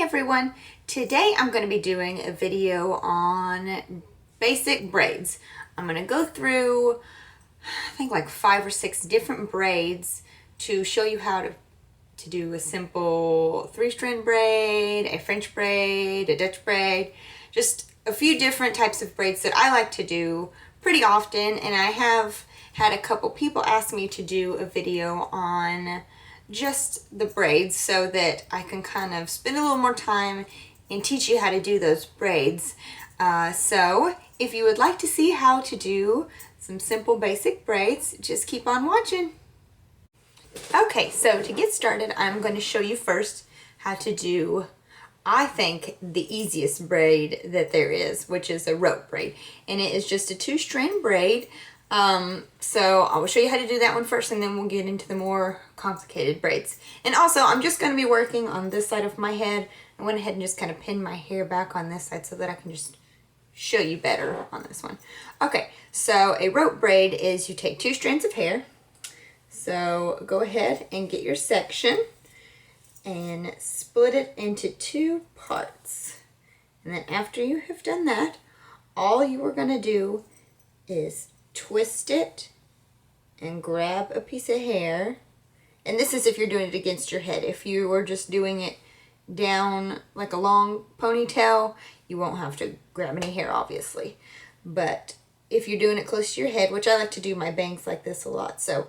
everyone, today I'm going to be doing a video on basic braids. I'm going to go through I think like 5 or 6 different braids to show you how to do a simple 3-strand braid, a French braid, a Dutch braid, just a few different types of braids that I like to do pretty often, and I have had a couple people ask me to do a video on just the braids so that I can kind of spend a little more time and teach you how to do those braids. So if you would like to see how to do some simple basic braids, just keep on watching. Okay, so to get started, I'm going to show you first how to do, I think, the easiest braid that there is, which is a rope braid. And it is just a 2-strand braid. So I will show you how to do that one first, and then we'll get into the more complicated braids. And also, I'm just going to be working on this side of my head. I went ahead and just kind of pinned my hair back on this side so that I can just show you better on this one. Okay, so a rope braid is you take 2 strands of hair. So go ahead and get your section and split it into 2 parts. And then after you have done that, all you are going to do is twist it and grab a piece of hair. And this is if you're doing it against your head. If you were just doing it down like a long ponytail, you won't have to grab any hair, obviously. But if you're doing it close to your head, which I like to do my bangs like this a lot, so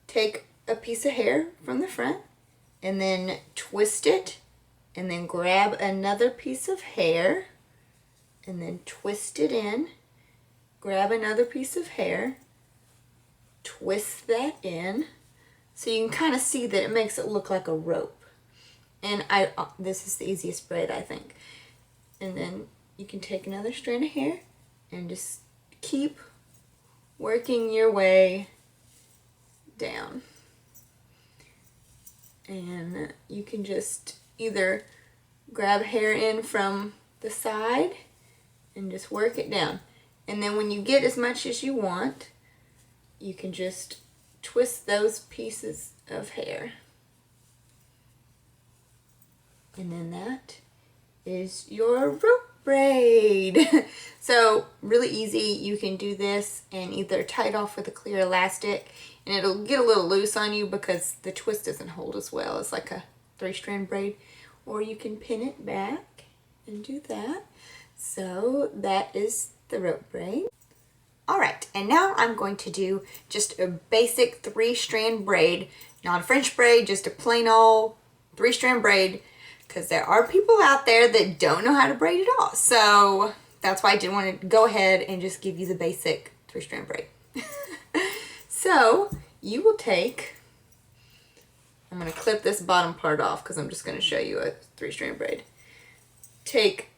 take a piece of hair from the front and then twist it and then grab another piece of hair and then twist it in. Grab another piece of hair, twist that in, so you can kind of see that it makes it look like a rope. And this is the easiest braid, I think. And then you can take another strand of hair and just keep working your way down. And you can just either grab hair in from the side and just work it down. And then when you get as much as you want, you can just twist those pieces of hair. And then that is your rope braid. So really easy. You can do this and either tie it off with a clear elastic, and it'll get a little loose on you because the twist doesn't hold as well as like a 3-strand braid, or you can pin it back and do that. So that is the rope braid. Alright, and now I'm going to do just a basic 3-strand braid, not a French braid, just a plain old 3-strand braid, because there are people out there that don't know how to braid at all. So that's why I did want to go ahead and just give you the basic 3-strand braid. So you will take, I'm going to clip this bottom part off because I'm just going to show you a 3-strand braid. Take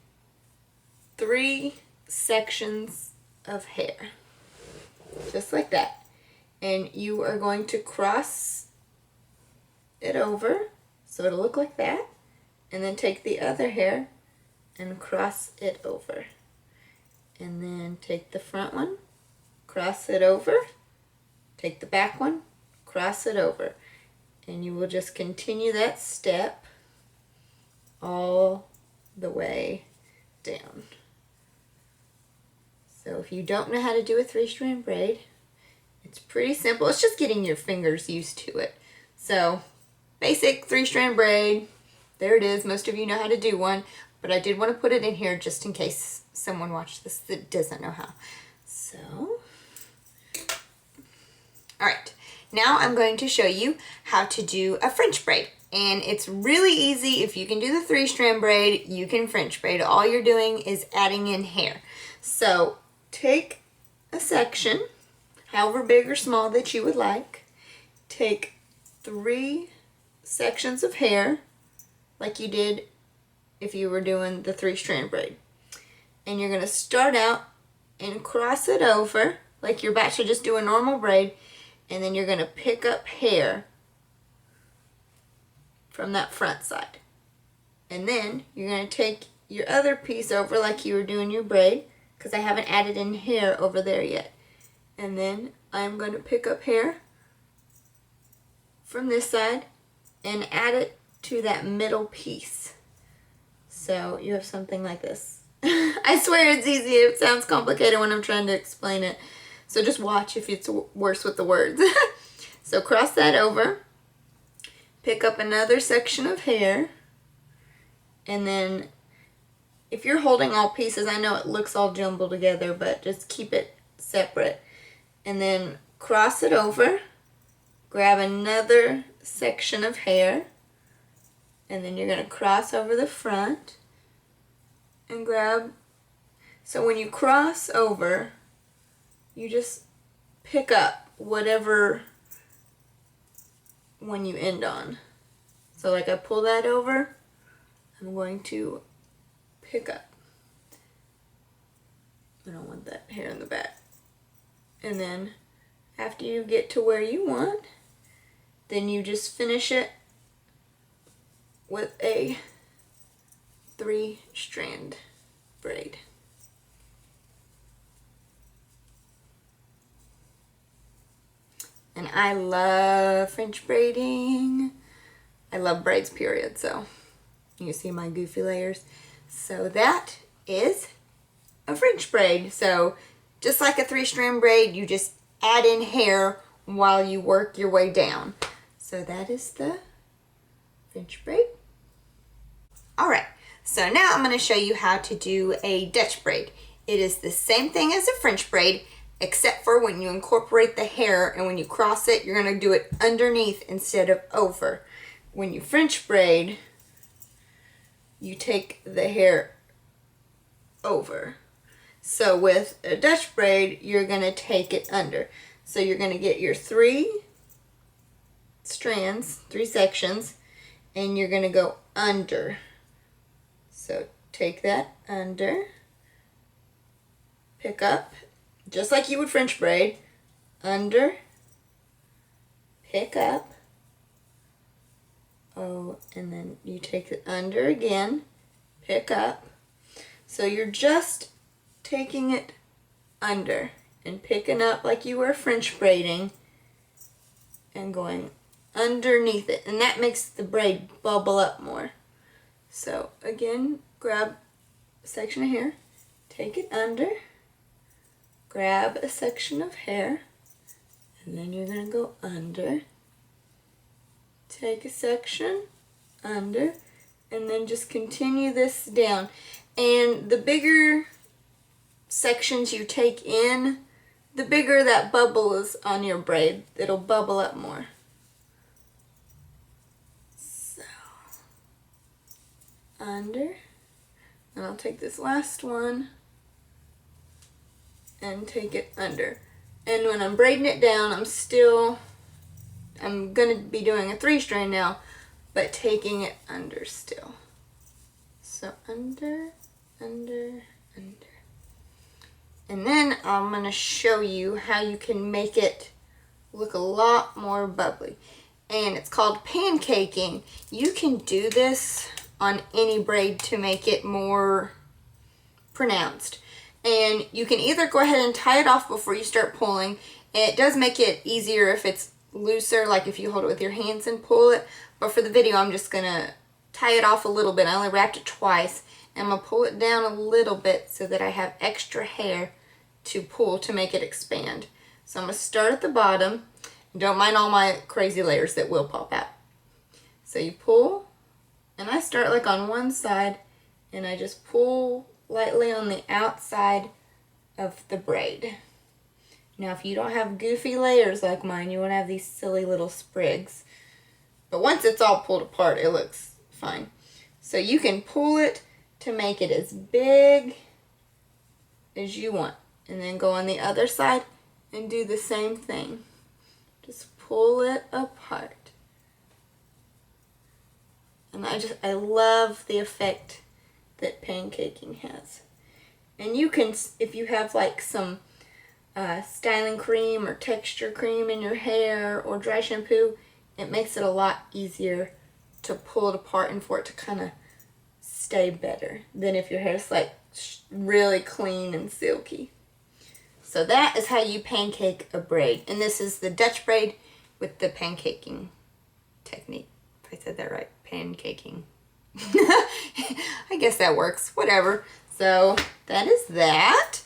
3 sections of hair, just like that, and you are going to cross it over so it'll look like that, and then take the other hair and cross it over, and then take the front one, cross it over, take the back one, cross it over, and you will just continue that step all the way down. So if you don't know how to do a 3-strand braid, it's pretty simple. It's just getting your fingers used to it. So basic 3-strand braid, there it is. Most of you know how to do one, but I did want to put it in here just in case someone watched this that doesn't know how. So, all right, now I'm going to show you how to do a French braid. And it's really easy. If you can do the 3-strand braid, you can French braid. All you're doing is adding in hair. So take a section, however big or small that you would like. Take 3 sections of hair, like you did if you were doing the 3-strand braid. And you're going to start out and cross it over, like you're about to just do a normal braid. And then you're going to pick up hair from that front side. And then you're going to take your other piece over like you were doing your braid, because I haven't added in hair over there yet. And then I'm going to pick up hair from this side and add it to that middle piece. So you have something like this. I swear it's easy. It sounds complicated when I'm trying to explain it. So just watch if it's worse with the words. So cross that over. Pick up another section of hair. And then if you're holding all pieces, I know it looks all jumbled together, but just keep it separate. And then cross it over. Grab another section of hair. And then you're going to cross over the front. And grab. So when you cross over, you just pick up whatever one you end on. So like I pull that over, I'm going to pick up. I don't want that hair in the back. And then after you get to where you want, then you just finish it with a 3-strand braid. And I love French braiding. I love braids, period. So you see my goofy layers. So that is a French braid. So just like a 3-strand braid, you just add in hair while you work your way down. So that is the French braid. All right, so now I'm going to show you how to do a Dutch braid. It is the same thing as a French braid, except for when you incorporate the hair and when you cross it, you're going to do it underneath instead of over. When you French braid, you take the hair over. So with a Dutch braid, you're going to take it under. So you're going to get your 3 strands, 3 sections, and you're going to go under. So take that under, pick up, just like you would French braid, under, pick up, oh, and then you take it under again, pick up. So you're just taking it under and picking up like you were French braiding and going underneath it, and that makes the braid bubble up more. So again, grab a section of hair, take it under, grab a section of hair, and then you're going to go under, take a section under, and then just continue this down. And the bigger sections you take in, the bigger that bubble is on your braid. It'll bubble up more. So, under, and I'll take this last one and take it under. And when I'm braiding it down, I'm going to be doing a 3-strand now, but taking it under still. So under, under, under. And then I'm going to show you how you can make it look a lot more bubbly. And it's called pancaking. You can do this on any braid to make it more pronounced. And you can either go ahead and tie it off before you start pulling. It does make it easier if it's looser, like if you hold it with your hands and pull it. But for the video, I'm just going to tie it off a little bit. I only wrapped it twice. And I'm going to pull it down a little bit so that I have extra hair to pull to make it expand. So I'm going to start at the bottom. Don't mind all my crazy layers that will pop out. So you pull, and I start like on one side, and I just pull lightly on the outside of the braid. Now if you don't have goofy layers like mine, you won't have these silly little sprigs. But once it's all pulled apart, it looks fine. So you can pull it to make it as big as you want. And then go on the other side and do the same thing. Just pull it apart. And I love the effect that pancaking has. And you can, if you have like some styling cream or texture cream in your hair or dry shampoo, it makes it a lot easier to pull it apart and for it to kind of stay better than if your hair is like really clean and silky. So that is how you pancake a braid. And this is the Dutch braid with the pancaking technique. If I said that right, pancaking. I guess that works, whatever. So that is that.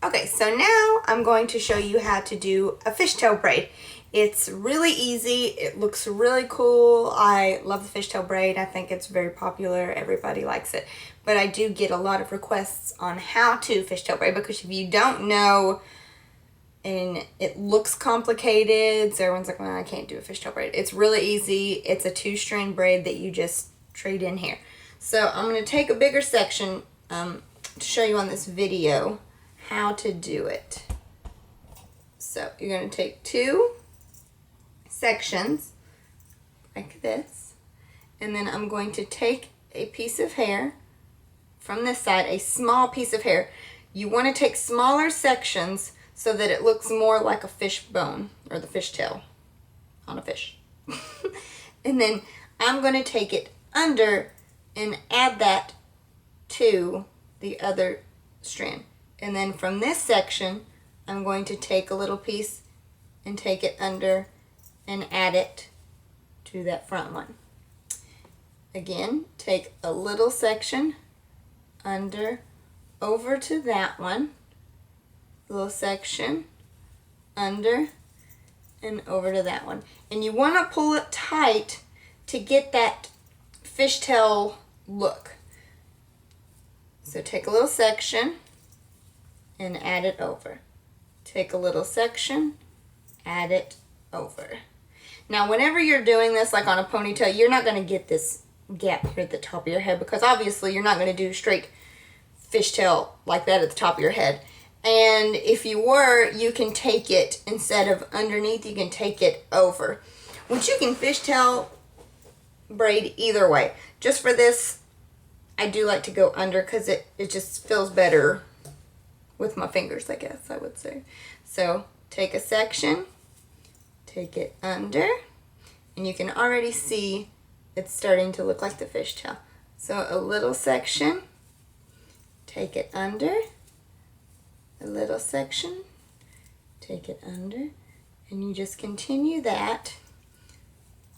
Okay, so now I'm going to show you how to do a fishtail braid. It's really easy. It looks really cool. I love the fishtail braid. I think it's very popular. Everybody likes it. But I do get a lot of requests on how to fishtail braid, because if you don't know and it looks complicated, so everyone's like, well, I can't do a fishtail braid. It's really easy. It's a 2-strand braid that you just trade in here. So I'm going to take a bigger section to show you on this video how to do it. So you're going to take 2 sections like this, and then I'm going to take a piece of hair from this side, a small piece of hair. You want to take smaller sections so that it looks more like a fish bone or the fishtail on a fish. And then I'm going to take it under and add that to the other strand. And then from this section, I'm going to take a little piece and take it under and add it to that front one. Again, take a little section under, over to that one, little section under and over to that one. And you want to pull it tight to get that fishtail look. So take a little section and add it over. Take a little section, add it over. Now, whenever you're doing this, like on a ponytail, you're not going to get this gap here at the top of your head, because obviously you're not going to do straight fishtail like that at the top of your head. And if you were, you can take it, instead of underneath, you can take it over. Which you can fishtail braid either way. Just for this, I do like to go under, because it just feels better with my fingers, I guess I would say. So take a section, take it under, and you can already see it's starting to look like the fishtail. So a little section, take it under, a little section, take it under, and you just continue that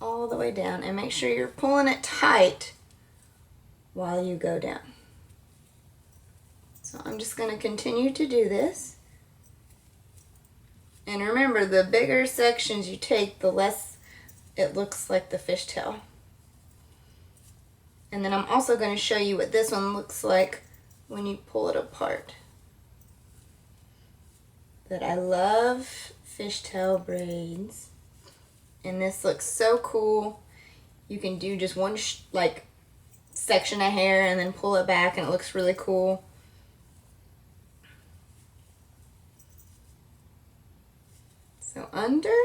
all the way down, and make sure you're pulling it tight while you go down. So I'm just going to continue to do this. And remember, the bigger sections you take, the less it looks like the fishtail. And then I'm also going to show you what this one looks like when you pull it apart. But I love fishtail braids. And this looks so cool. You can do just one section of hair and then pull it back, and it looks really cool. So under,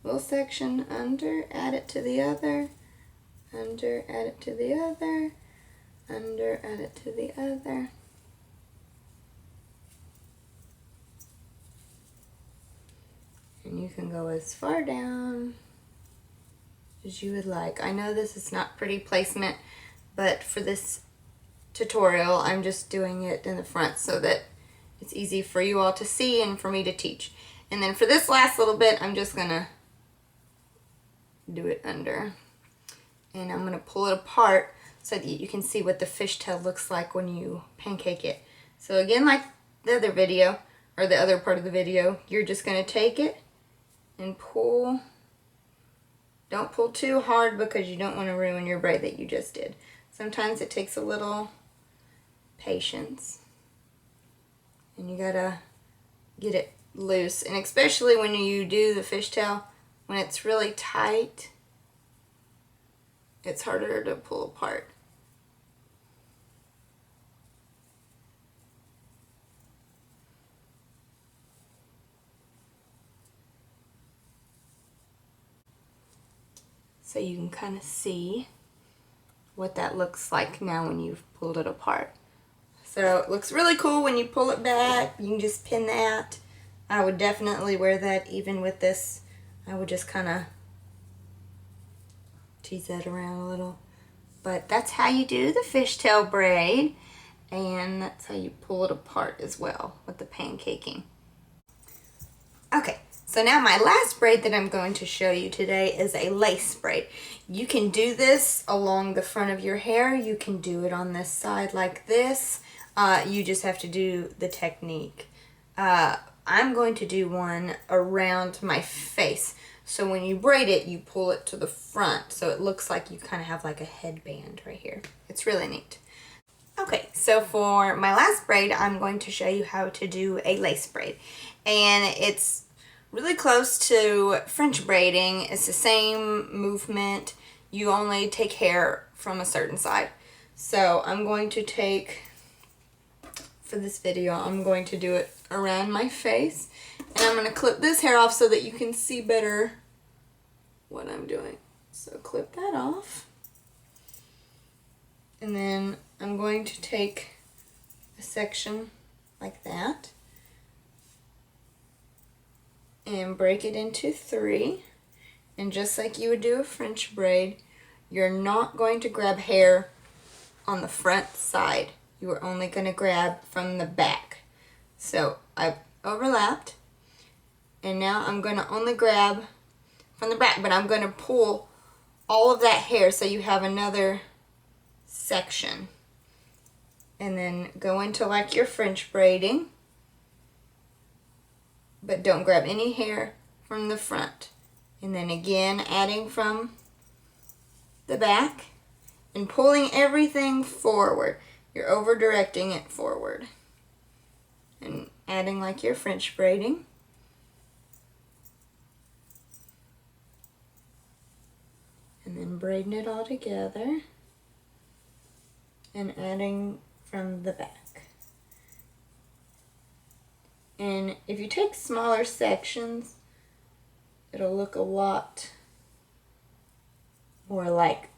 little section under, add it to the other, under, add it to the other, under, add it to the other. And you can go as far down as you would like. I know this is not pretty placement, but for this tutorial, I'm just doing it in the front so that it's easy for you all to see and for me to teach. And then for this last little bit, I'm just gonna do it under. And I'm gonna pull it apart so that you can see what the fishtail looks like when you pancake it. So again, like the other video, or the other part of the video, you're just gonna take it and pull. Don't pull too hard, because you don't want to ruin your braid that you just did. Sometimes it takes a little patience, and you gotta get it loose. And especially when you do the fishtail, when it's really tight, it's harder to pull apart. So you can kind of see what that looks like now when you've pulled it apart. So it looks really cool when you pull it back. You can just pin that. I would definitely wear that even with this. I would just kind of tease that around a little. But that's how you do the fishtail braid, and that's how you pull it apart as well with the pancaking. Okay, So now my last braid that I'm going to show you today is a lace braid. You can do this along the front of your hair. You can do it on this side like this. You just have to do the technique. I'm going to do one around my face. So when you braid it, you pull it to the front. So it looks like you kind of have like a headband right here. It's really neat. Okay, so for my last braid, I'm going to show you how to do a lace braid. And it's really close to French braiding. It's the same movement. You only take hair from a certain side. So I'm going to take, for this video, I'm going to do it around my face. And I'm going to clip this hair off so that you can see better what I'm doing. So clip that off. And then I'm going to take a section like that and break it into 3. And just like you would do a French braid, you're not going to grab hair on the front side. You are only going to grab from the back. So I've overlapped, and now I'm going to only grab from the back, but I'm going to pull all of that hair so you have another section. And then go into like your French braiding, but don't grab any hair from the front. And then again, adding from the back and pulling everything forward. You're over directing it forward. And adding like your French braiding. And then braiding it all together. And adding from the back. And if you take smaller sections, it'll look a lot more like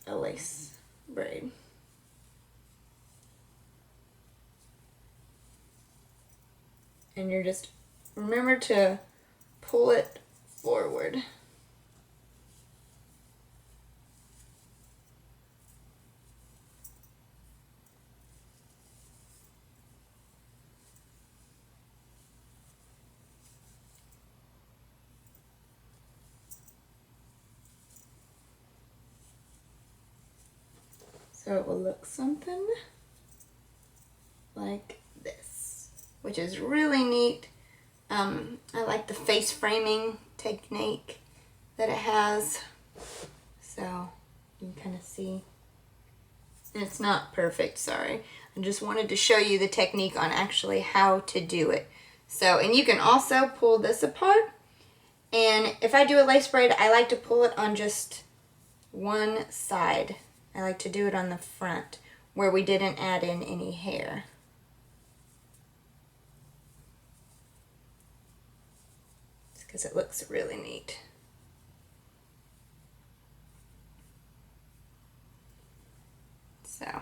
a lace braid. And you're just, remember to pull it forward. So it will look something like this, which is really neat. I like the face framing technique that it has. So you can kind of see. And it's not perfect, sorry. I just wanted to show you the technique on actually how to do it. So, and you can also pull this apart. And if I do a lace braid, I like to pull it on just one side. I like to do it on the front where we didn't add in any hair. It's because it looks really neat. So,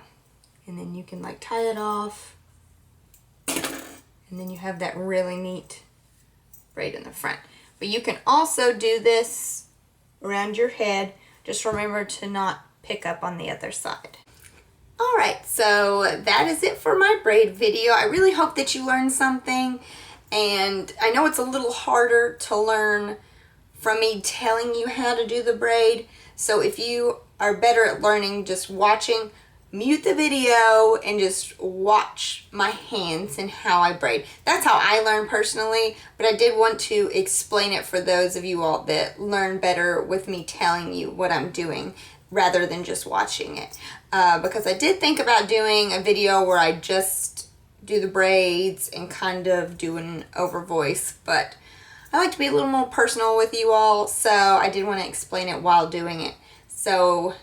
and then you can like tie it off. And then you have that really neat braid in the front. But you can also do this around your head. Just remember to not pick up on the other side. Alright, so that is it for my braid video. I really hope that you learned something, and I know it's a little harder to learn from me telling you how to do the braid, so if you are better at learning just watching, mute the video and just watch my hands and how I braid. That's how I learn personally, but I did want to explain it for those of you all that learn better with me telling you what I'm doing rather than just watching it. Because I did think about doing a video where I just do the braids and kind of do an over voice, but I like to be a little more personal with you all, so I did want to explain it while doing it. So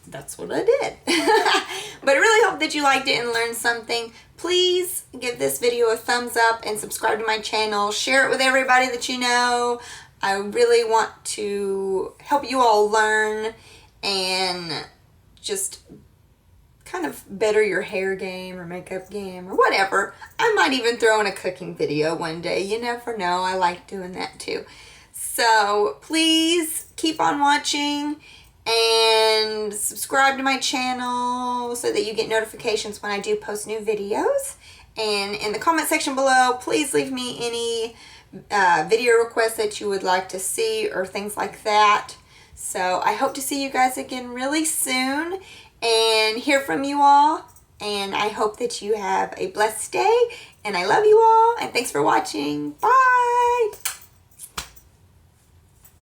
that's what I did. But I really hope that you liked it and learned something. Please give this video a thumbs up and subscribe to my channel. Share it with everybody that you know. I really want to help you all learn and just kind of better your hair game or makeup game or whatever. I might even throw in a cooking video one day. You never know. I like doing that too. So please keep on watching and subscribe to my channel so that you get notifications when I do post new videos. And in the comment section below, please leave me any video requests that you would like to see or things like that. So I hope to see you guys again really soon and hear from you all. And I hope that you have a blessed day. And I love you all. And thanks for watching. Bye.